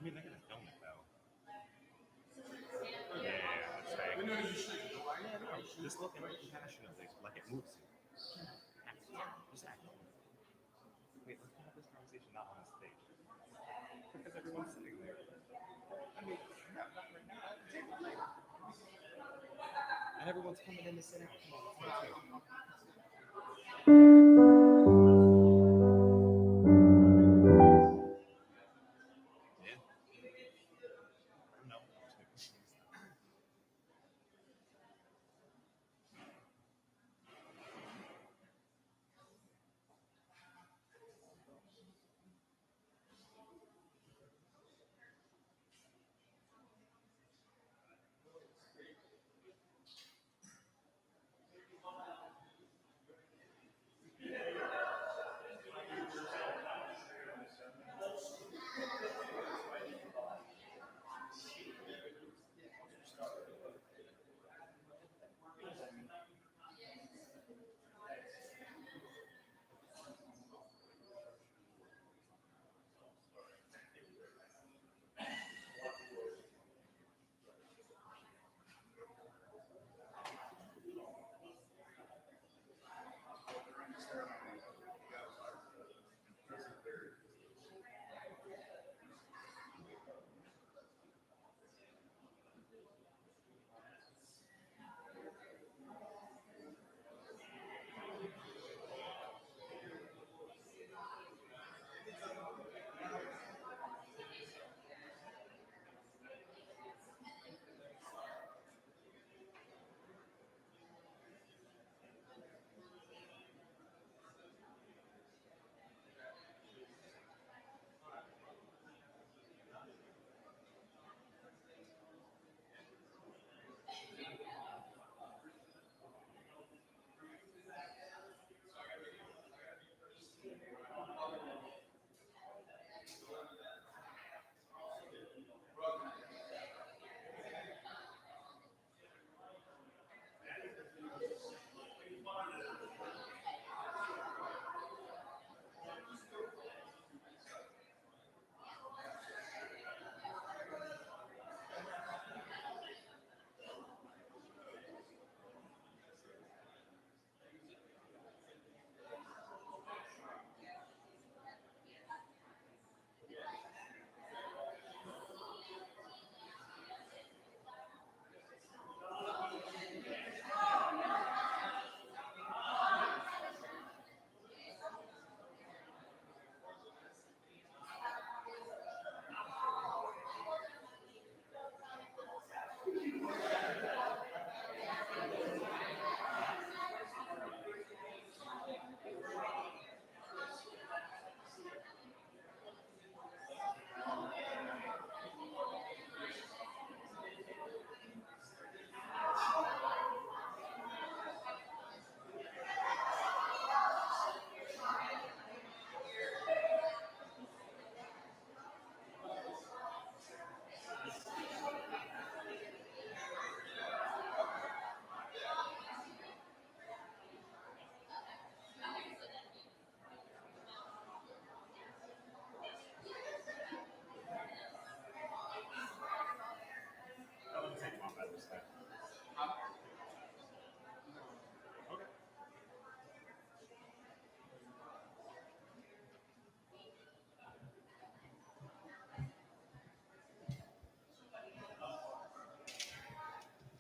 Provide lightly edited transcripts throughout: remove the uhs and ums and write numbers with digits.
I mean, they're gonna film it though. Yeah, it's fake. Yeah, no, just look and compassionately, like it moves you. Act. Just act. Wait, let's have this conversation not on the stage. Because everyone's sitting there. I mean, not right now. Table later. And everyone's coming in to sit down. Come on, let's go too.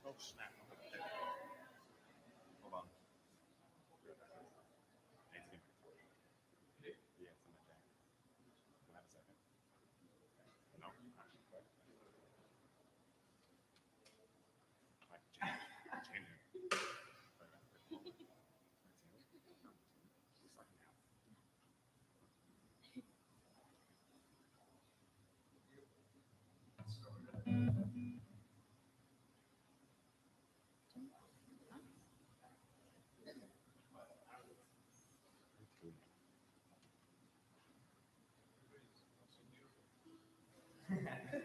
Oh snap! Hold on. Yeah, it's in my jacket. Do I have a second? No. Change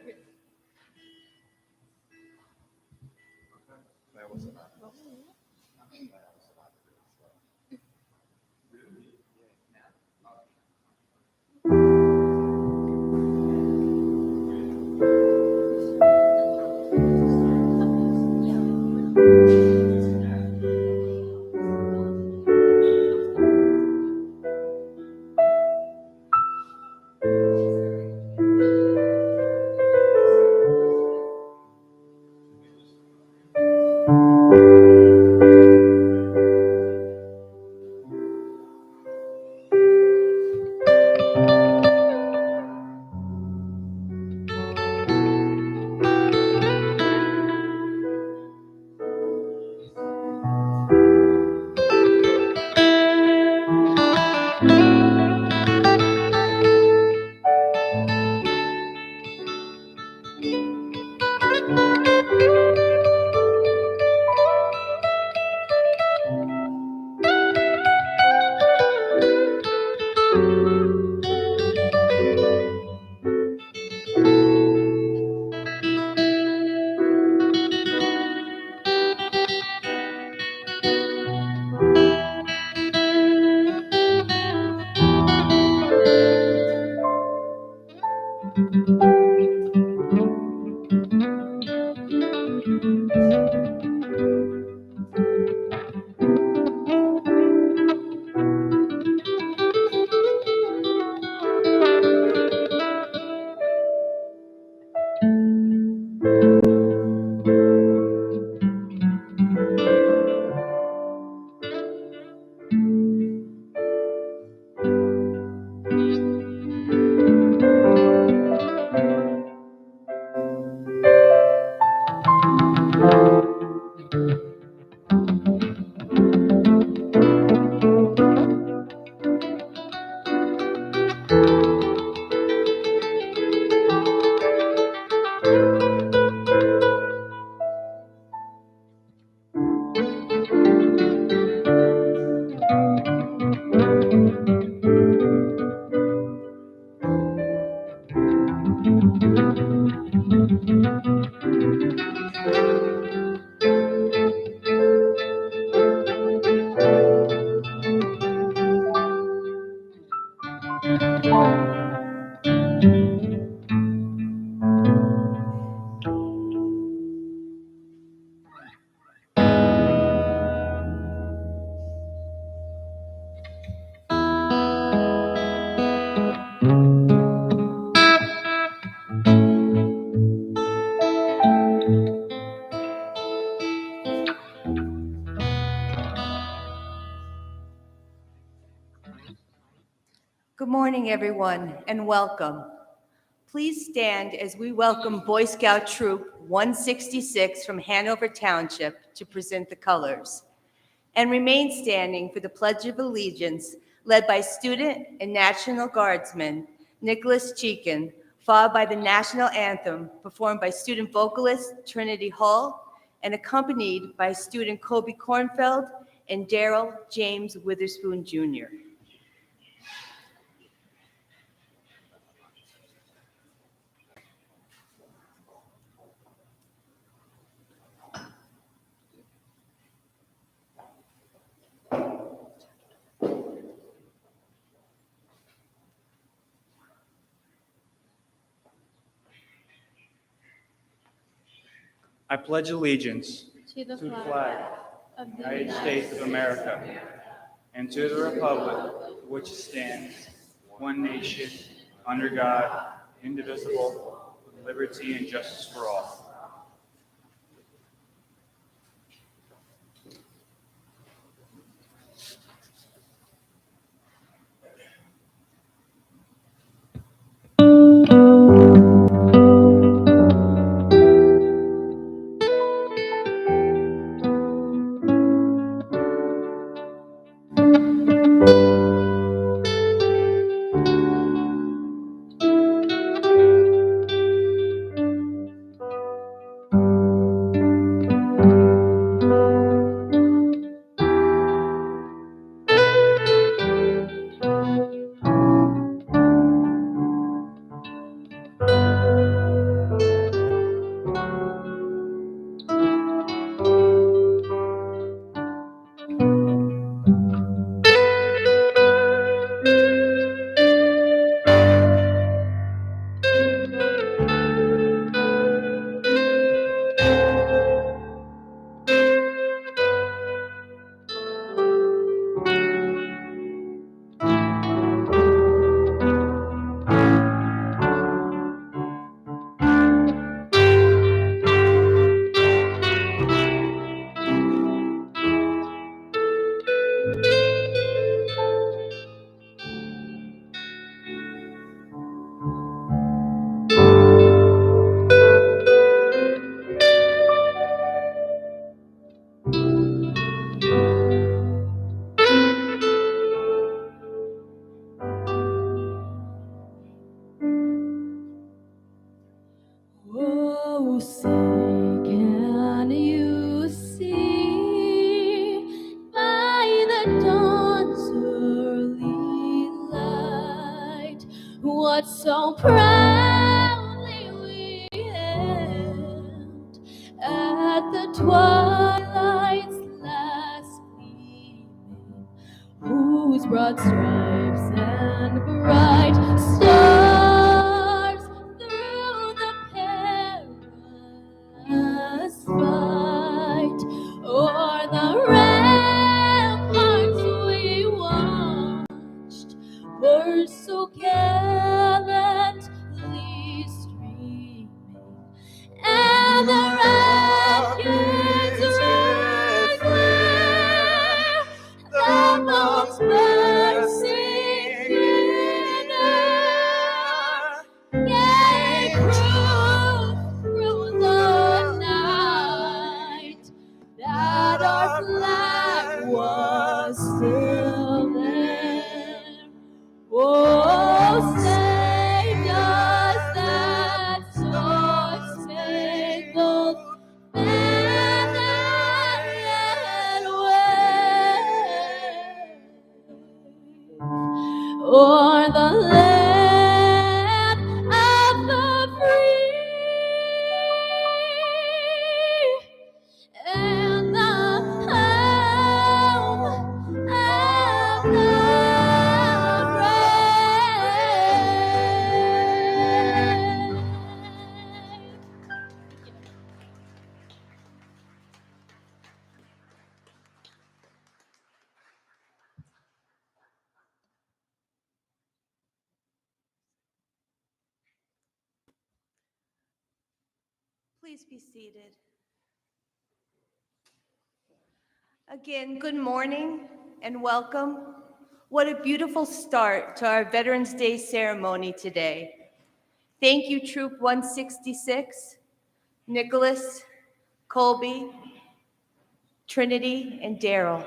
it. Good morning, everyone, and welcome. Please stand as we welcome Boy Scout Troop 166 from Hanover Township to present the colors. And remain standing for the Pledge of Allegiance, led by Student and National Guardsman Nicholas Cheekin, followed by the National Anthem, performed by student vocalist Trinity Hall, and accompanied by student Kobe Kornfeld and Daryl James Witherspoon, Jr. I pledge allegiance to the flag of of the the United States of America and to the republic which stands one nation under God, indivisible, with liberty and justice for all. Oh, say, can you see by the dawn's early light what so proudly we hailed at the twilight's last gleaming, whose broad stripes and bright stars through the perilous fight o'er the ramparts we watched were so gallantly streaming, and the rapids red glare, the most bursting Please be seated. Again, good morning and welcome. What a beautiful start to our Veterans Day ceremony today. Thank you, Troop 166, Nicholas, Colby, Trinity, and Daryl.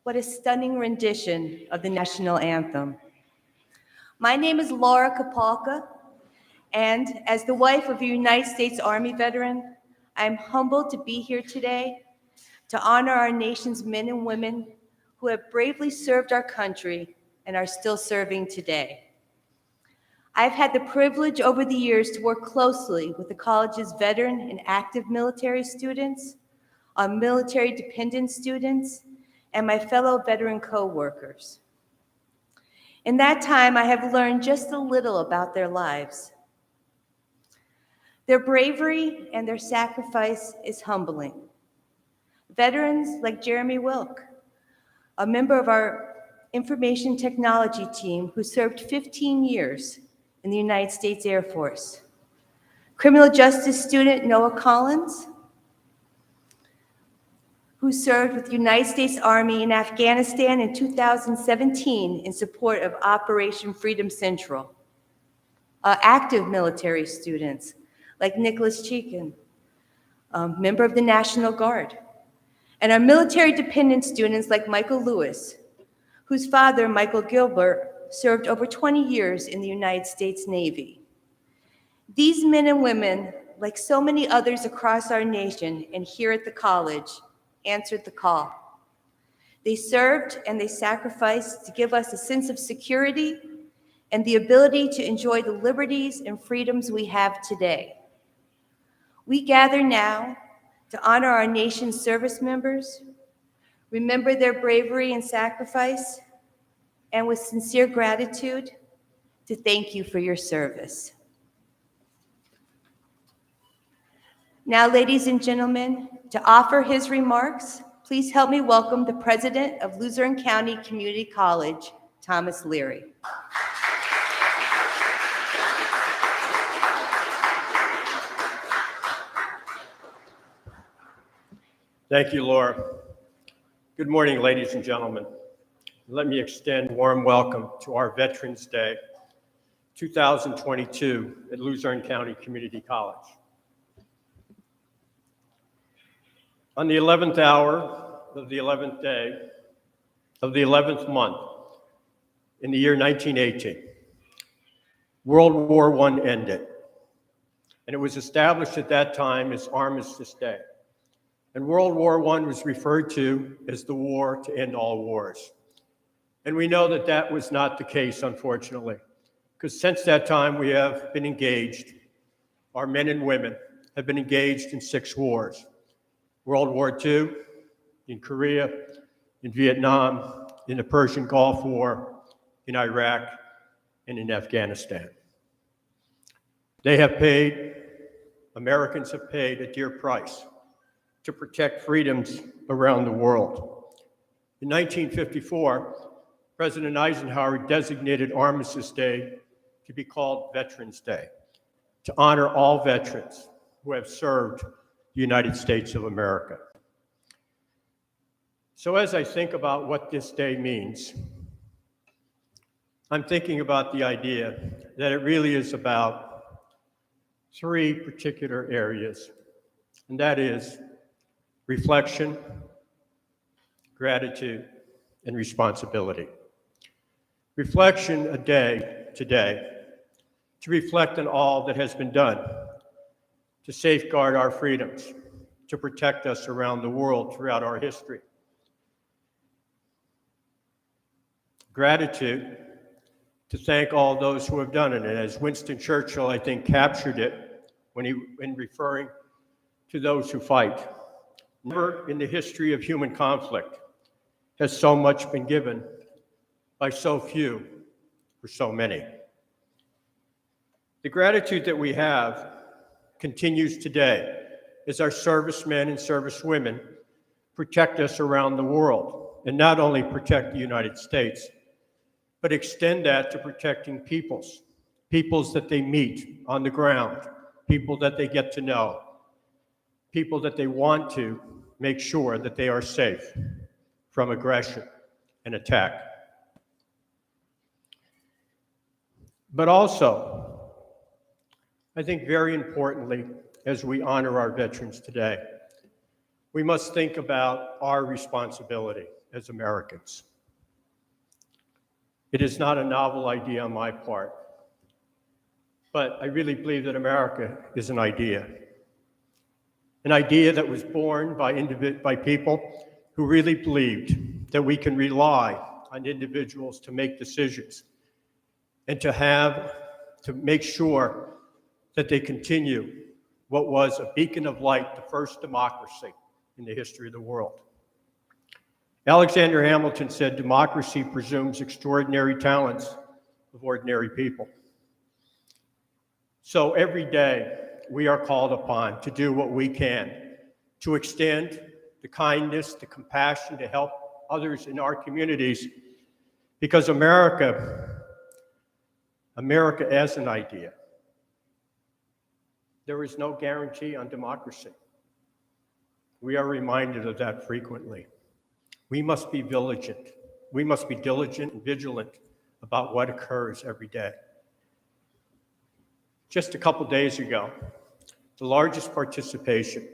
What a stunning rendition of the national anthem. My name is Laura Kapalka, and as the wife of a United States Army veteran, I am humbled to be here today to honor our nation's men and women who have bravely served our country and are still serving today. I've had the privilege over the years to work closely with the college's veteran and active military students, our military dependent students, and my fellow veteran co-workers. In that time, I have learned just a little about their lives. Their bravery and their sacrifice is humbling. Veterans like Jeremy Wilk, a member of our information technology team who served 15 years in the United States Air Force. Criminal justice student Noah Collins, who served with the United States Army in Afghanistan in 2017 in support of Operation Freedom Central. Active military students like Nicholas Cheekin, member of the National Guard, and our military dependent students like Michael Lewis, whose father, Michael Gilbert, served over 20 years in the United States Navy. These men and women, like so many others across our nation and here at the college, answered the call. They served and they sacrificed to give us a sense of security and the ability to enjoy the liberties and freedoms we have today. We gather now to honor our nation's service members, remember their bravery and sacrifice, and with sincere gratitude, to thank you for your service. Now, ladies and gentlemen, to offer his remarks, please help me welcome the president of Luzerne County Community College, Thomas Leary. Thank you, Laura. Good morning, ladies and gentlemen. Let me extend warm welcome to our Veterans Day 2022 at Luzerne County Community College. On the 11th hour of the 11th day of the 11th month in the year 1918, World War I ended, and it was established at that time as Armistice Day. And World War I was referred to as the war to end all wars. And we know that that was not the case, unfortunately, because since that time we have been engaged, our men and women have been engaged in 6 wars. World War II, in Korea, in Vietnam, in the Persian Gulf War, in Iraq, and in Afghanistan. They have paid, Americans have paid a dear price to protect freedoms around the world. In 1954, President Eisenhower designated Armistice Day to be called Veterans Day, to honor all veterans who have served the United States of America. So as I think about what this day means, I'm thinking about the idea that it really is about 3 particular areas, and that is reflection, gratitude, and responsibility. Reflection a day today, to reflect on all that has been done to safeguard our freedoms, to protect us around the world throughout our history. Gratitude, to thank all those who have done it. And as Winston Churchill, I think, captured it when referring to those who fight. Never in the history of human conflict has so much been given by so few for so many. The gratitude that we have continues today as our servicemen and servicewomen protect us around the world, and not only protect the United States, but extend that to protecting peoples that they meet on the ground, people that they get to know, people that they want to make sure that they are safe from aggression and attack. But also, I think very importantly, as we honor our veterans today, we must think about our responsibility as Americans. It is not a novel idea on my part, but I really believe that America is an idea that was born by people who really believed that we can rely on individuals to make decisions and to make sure that they continue what was a beacon of light, the first democracy in the history of the world. Alexander Hamilton said, "Democracy presumes extraordinary talents of ordinary people." So every day, we are called upon to do what we can to extend the kindness, the compassion, to help others in our communities, because America as an idea, there is no guarantee on democracy. We are reminded of that frequently. We must be vigilant. We must be diligent and vigilant about what occurs every day. Just a couple days ago, the largest participation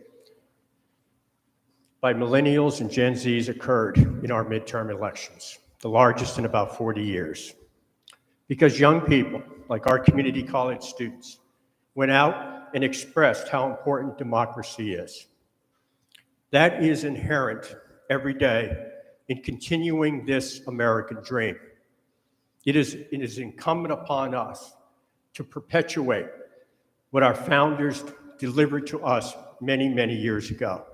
by millennials and Gen Zs occurred in our midterm elections, the largest in about 40 years. Because young people, like our community college students, went out and expressed how important democracy is. That is inherent every day in continuing this American dream. It is incumbent upon us to perpetuate what our founders delivered to us many, many years ago.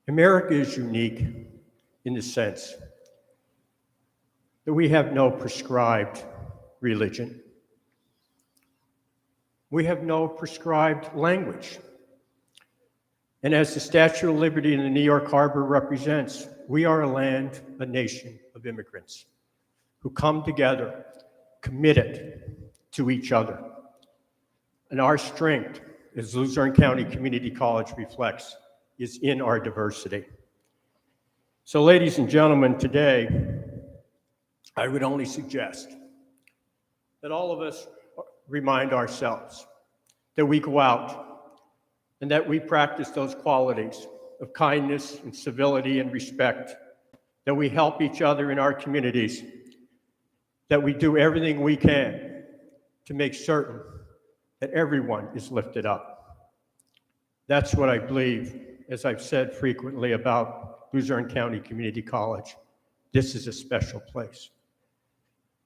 America is unique in the sense that we have no prescribed religion. We have no prescribed language. And as the Statue of Liberty in the New York Harbor represents, we are a nation of immigrants who come together, committed to each other. And our strength, as Luzerne County Community College reflects, is in our diversity. So, ladies and gentlemen, today, I would only suggest that all of us remind ourselves that we go out and that we practice those qualities of kindness and civility and respect, that we help each other in our communities, that we do everything we can to make certain that everyone is lifted up. That's what I believe, as I've said frequently about Luzerne County Community College. This is a special place.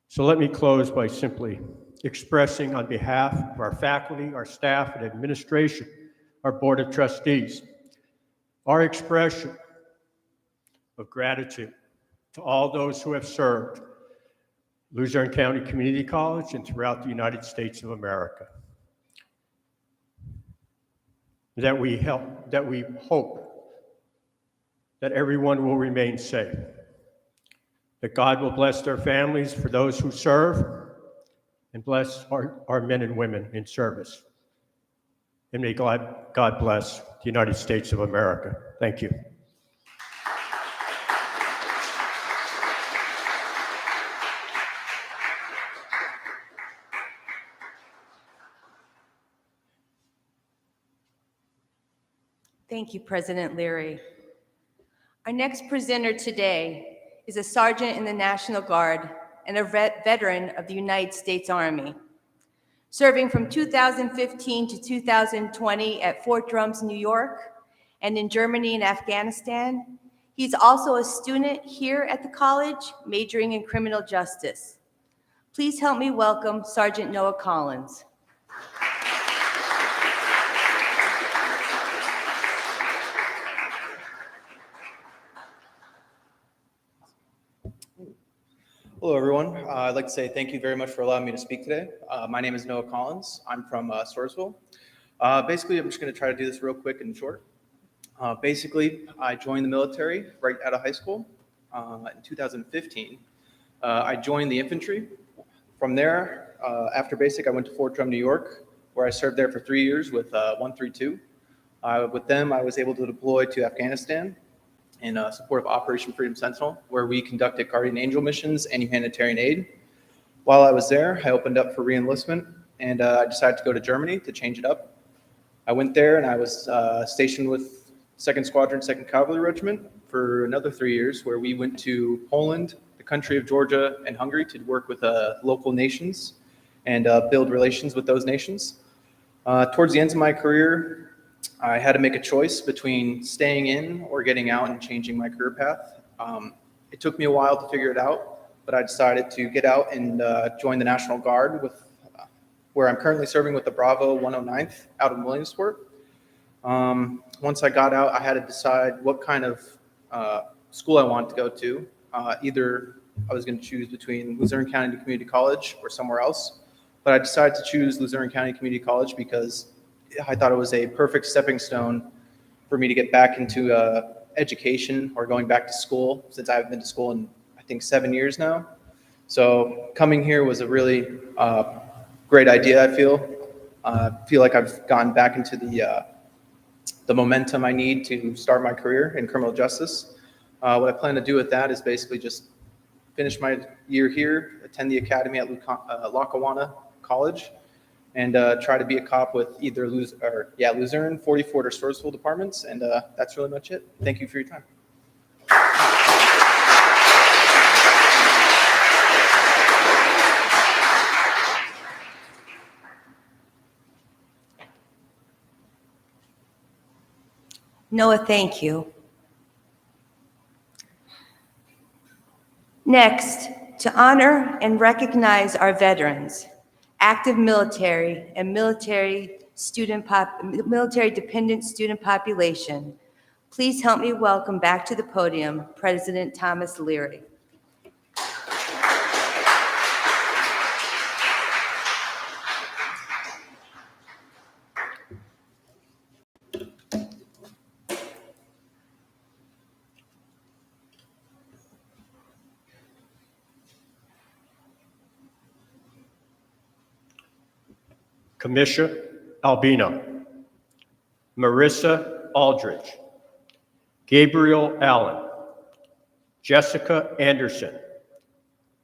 So let me close by simply expressing on behalf of our faculty, our staff, and administration, our Board of Trustees, our expression of gratitude to all those who have served Luzerne County Community College and throughout the United States of America. That we hope that everyone will remain safe, that God will bless their families for those who serve, and bless our men and women in service. And may God bless the United States of America. Thank you. Thank you, President Leary. Our next presenter today is a sergeant in the National Guard and a veteran of the United States Army. Serving from 2015 to 2020 at Fort Drums, New York, and in Germany and Afghanistan, he's also a student here at the college, majoring in criminal justice. Please help me welcome Sergeant Noah Collins. Hello, everyone. I'd like to say thank you very much for allowing me to speak today. My name is Noah Collins. I'm from Sourceville. Basically, I'm just going to try to do this real quick and short. Basically, I joined the military right out of high school in 2015. I joined the infantry. From there, after basic, I went to Fort Drum, New York, where I served there for 3 years with 132. With them, I was able to deploy to Afghanistan in support of Operation Freedom Sentinel, where we conducted guardian angel missions and humanitarian aid. While I was there, I opened up for reenlistment, and I decided to go to Germany to change it up. I went there, and I was stationed with 2nd Squadron, 2nd Cavalry Regiment for another 3 years, where we went to Poland, the country of Georgia, and Hungary to work with local nations and build relations with those nations. Towards the end of my career, I had to make a choice between staying in or getting out and changing my career path. It took me a while to figure it out, but I decided to get out and join the National Guard, where I'm currently serving with the Bravo 109th out of Williamsport. Once I got out, I had to decide what kind of school I wanted to go to. Either I was going to choose between Luzerne County Community College or somewhere else, but I decided to choose Luzerne County Community College because I thought it was a perfect stepping stone for me to get back into education or going back to school, since I've been to school in, I think, 7 years now. So coming here was a really great idea, I feel. I feel like I've gone back into the momentum I need to start my career in criminal justice. What I plan to do with that is basically just finish my year here, attend the academy at Lackawanna College, and try to be a cop with either Luzerne, 40 Fort, or Storesville departments. And that's really much it. Thank you for your time. Noah, thank you. Next, to honor and recognize our veterans, active military and military-dependent student population, please help me welcome back to the podium President Thomas Leary. Kamisha Albino, Marissa Aldridge, Gabriel Allen, Jessica Anderson,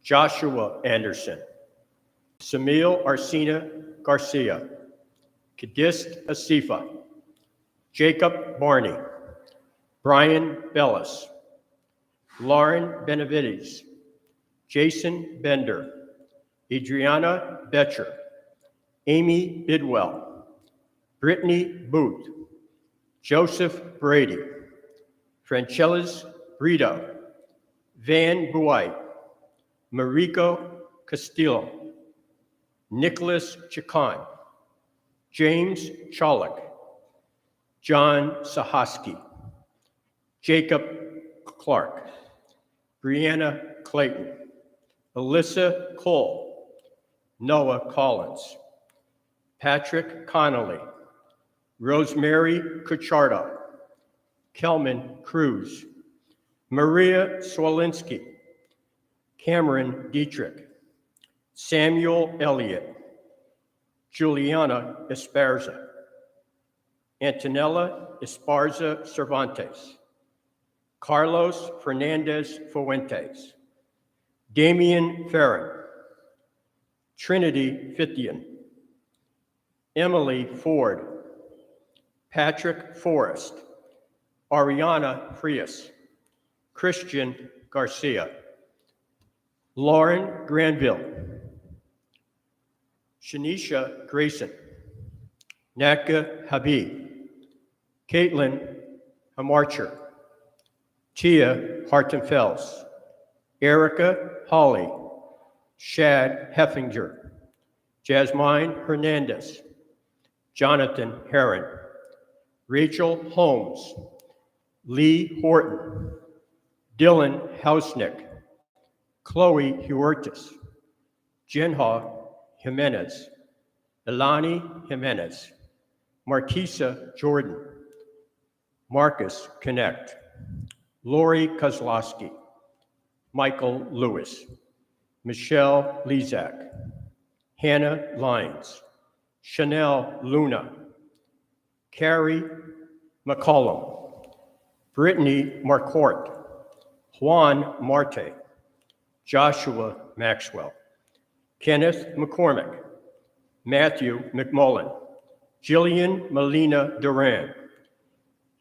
Joshua Anderson, Samil Arsena Garcia, Kadist Asifa, Jacob Barney, Brian Bellis, Lauren Benavides, Jason Bender, Adriana Betcher, Amy Bidwell, Brittany Booth, Joseph Brady, Francelis Brito, Van Buite, Mariko Castillo, Nicholas Chacon, James Chalik, John Sahaski, Jacob Clark, Brianna Clayton, Alyssa Cole, Noah Collins, Patrick Connolly, Rosemary Cuchardo, Kelman Cruz, Maria Swolinski, Cameron Dietrich, Samuel Elliott, Juliana Esparza, Antonella Esparza Cervantes, Carlos Fernandez Fuentes, Damian Farron, Trinity Fithian, Emily Ford, Patrick Forrest, Ariana Frias, Christian Garcia, Lauren Granville, Shanisha Grayson, Naka Habib, Caitlin Hamarcher, Tia Hartenfels, Erica Hawley, Shad Heffinger, Jasmine Hernandez, Jonathan Herron, Rachel Holmes, Lee Horton, Dylan Hausnick, Chloe Huertas, Jenha Jimenez, Elani Jimenez, Marquisa Jordan, Marcus Connect, Lori Kozlowski, Michael Lewis, Michelle Lezak, Hannah Lyons, Chanel Luna, Carrie McCollum, Brittany Marcourt, Juan Marte, Joshua Maxwell, Kenneth McCormick, Matthew McMullen, Jillian Melina Duran,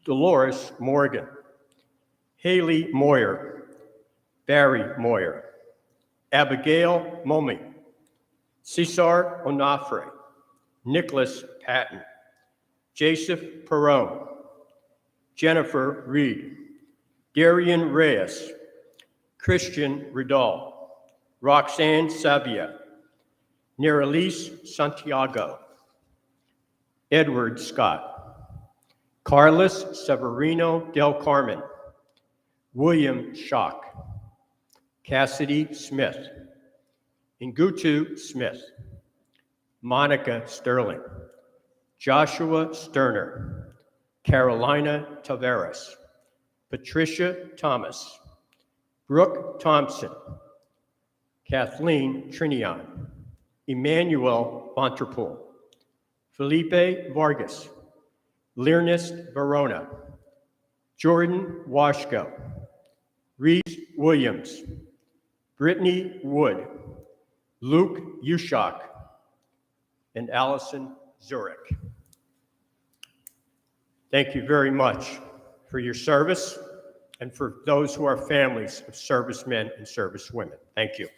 Dolores Morgan, Haley Moyer, Barry Moyer, Abigail Momi, Cesar Onafre, Nicholas Patton, Joseph Perone, Jennifer Reed, Darian Reyes, Christian Ridal, Roxanne Sabia, Neralise Santiago, Edward Scott, Carlos Severino del Carmen, William Schock, Cassidy Smith, Ngutu Smith, Monica Sterling, Joshua Sterner, Carolina Tavares, Patricia Thomas, Brooke Thompson, Kathleen Trinion, Emmanuel Bonterpool, Felipe Vargas, Learnest Verona, Jordan Washko, Reese Williams, Brittany Wood, Luke Ushak, and Allison Zurich. Thank you very much for your service and for those who are families of servicemen and servicewomen. Thank you.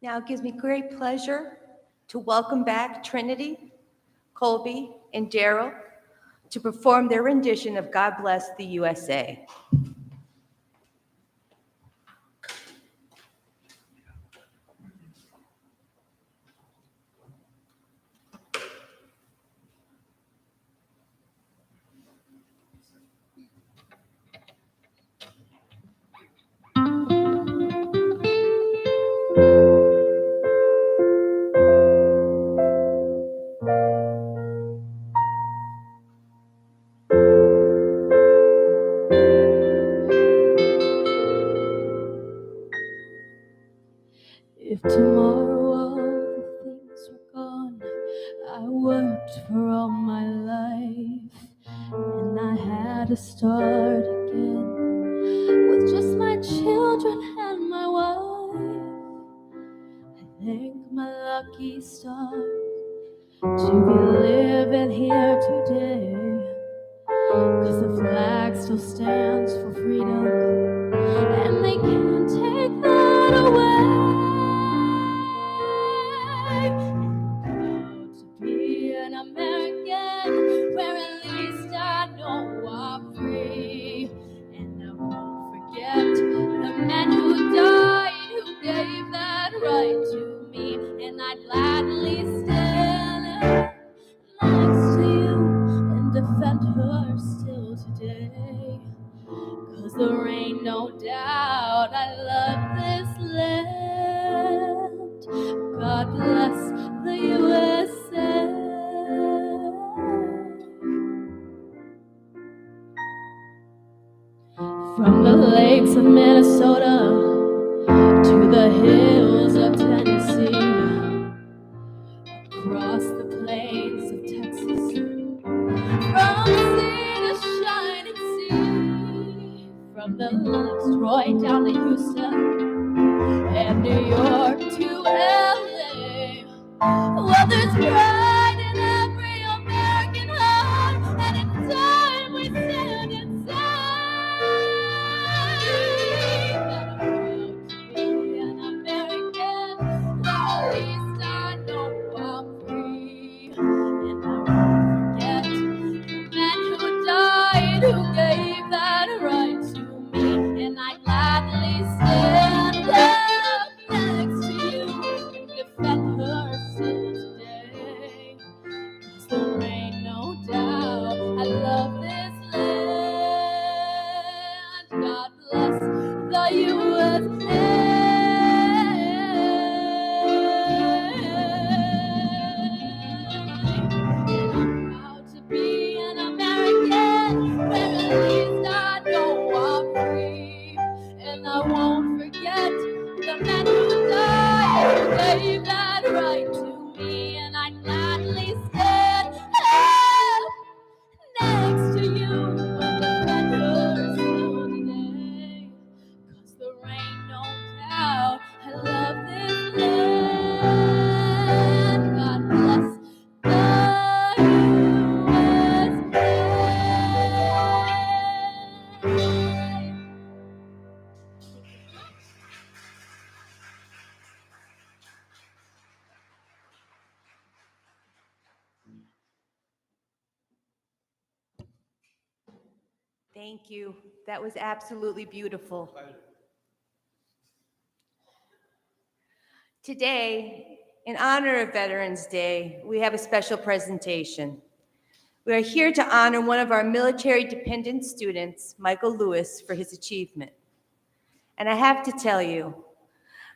Now it gives me great pleasure to welcome back Trinity, Colby, and Daryl to perform their rendition of God Bless the USA. If tomorrow all the things were gone, I worked for all my life, and I had to start again with just my children and my wife. I thank my lucky stars to be living here today, 'cause the flag still stands for freedom, and they can't take that away. Proud to be an American, where at least I know I'm free. And I won't forget the men who died, who gave that right to me. And I'd gladly stand next to you and defend her still today. 'Cause there ain't no doubt I love this land. God bless the USA. From the lakes of Minnesota to the hills of Tennessee, across the plains of Texas, from sea to shining sea, from the Detroit down to Houston, and New York to LA. Well, there's pride in every American heart, and in time we stand inside. And I'm proud to be an American, where at least I know I'm free. And I won't forget the men who died, who gave that right to me. And I'd gladly stand up next to Proud to be an American, where at least I know I'm free. And I won't forget the men who died, who gave that right to me. And I gladly stand up next to you when the thunder still today. 'Cause there ain't no doubt I love this land. God bless the USA. Thank you. That was absolutely beautiful. Today, in honor of Veterans Day, we have a special presentation. We are here to honor one of our military-dependent students, Michael Lewis, for his achievement. And I have to tell you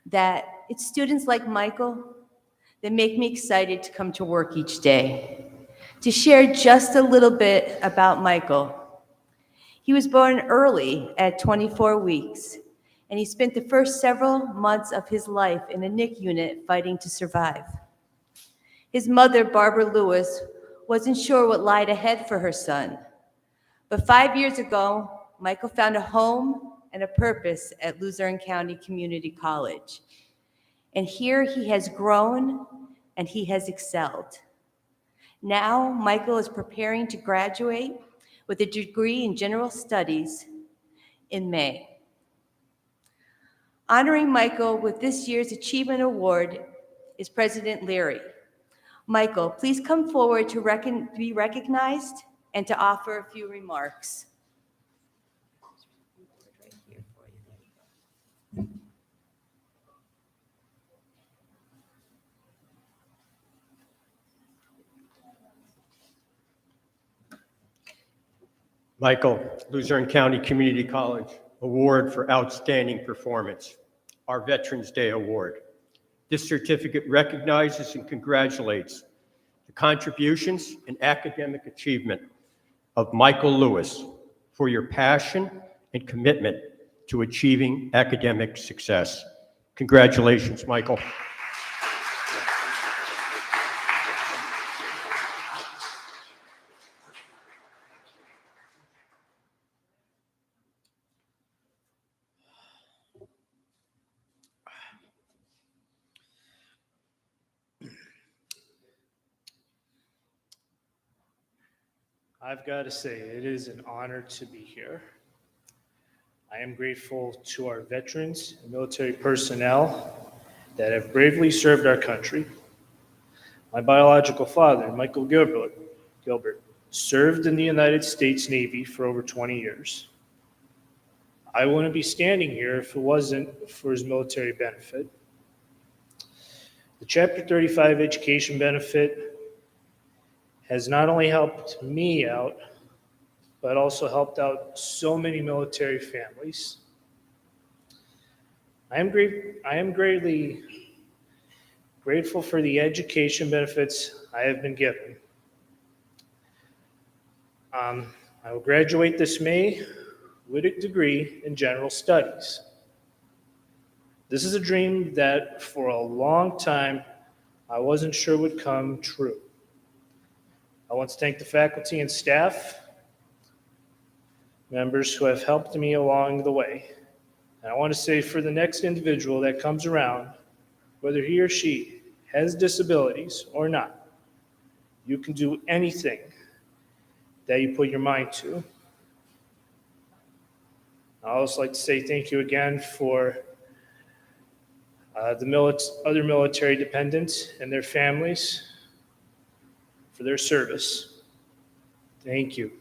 that it's students like Michael that make me excited to come to work each day. To share just a little bit about Michael. He was born early at 24 weeks, and he spent the first several months of his life in a NIC unit fighting to survive. His mother, Barbara Lewis, wasn't sure what lied ahead for her son. But 5 years ago, Michael found a home and a purpose at Luzerne County Community College. And here he has grown and he has excelled. Now, Michael is preparing to graduate with a degree in general studies in May. Honoring Michael with this year's Achievement Award is President Leary. Michael, please come forward to be recognized and to offer a few remarks. Michael, Luzerne County Community College Award for Outstanding Performance, our Veterans Day Award. This certificate recognizes and congratulates the contributions and academic achievement of Michael Lewis for your passion and commitment to achieving academic success. Congratulations, Michael. I've got to say, it is an honor to be here. I am grateful to our veterans and military personnel that have bravely served our country. My biological father, Michael Gilbert, served in the United States Navy for over 20 years. I wouldn't be standing here if it wasn't for his military benefit. The Chapter 35 education benefit has not only helped me out, but also helped out so many military families. I am greatly grateful for the education benefits I have been given. I will graduate this May with a degree in general studies. This is a dream that for a long time I wasn't sure would come true. I want to thank the faculty and staff members who have helped me along the way. And I want to say for the next individual that comes around, whether he or she has disabilities or not, you can do anything that you put your mind to. I also like to say thank you again for the other military dependents and their families for their service. Thank you.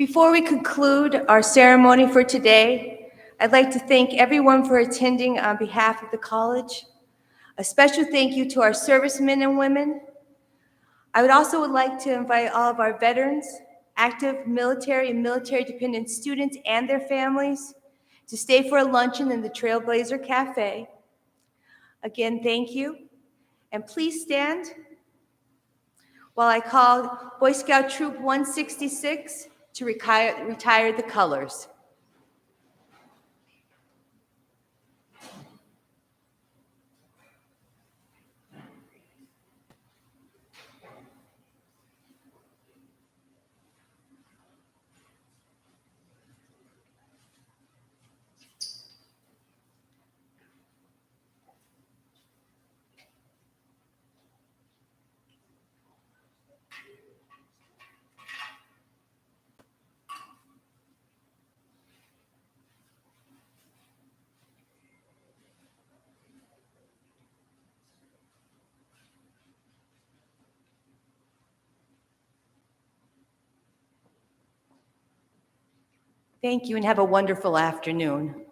Before we conclude our ceremony for today, I'd like to thank everyone for attending on behalf of the college. A special thank you to our servicemen and women. I would also like to invite all of our veterans, active military and military-dependent students and their families to stay for a luncheon in the Trailblazer Cafe. Again, thank you. And please stand while I call Boy Scout Troop 166 to retire the colors. Thank you and have a wonderful afternoon.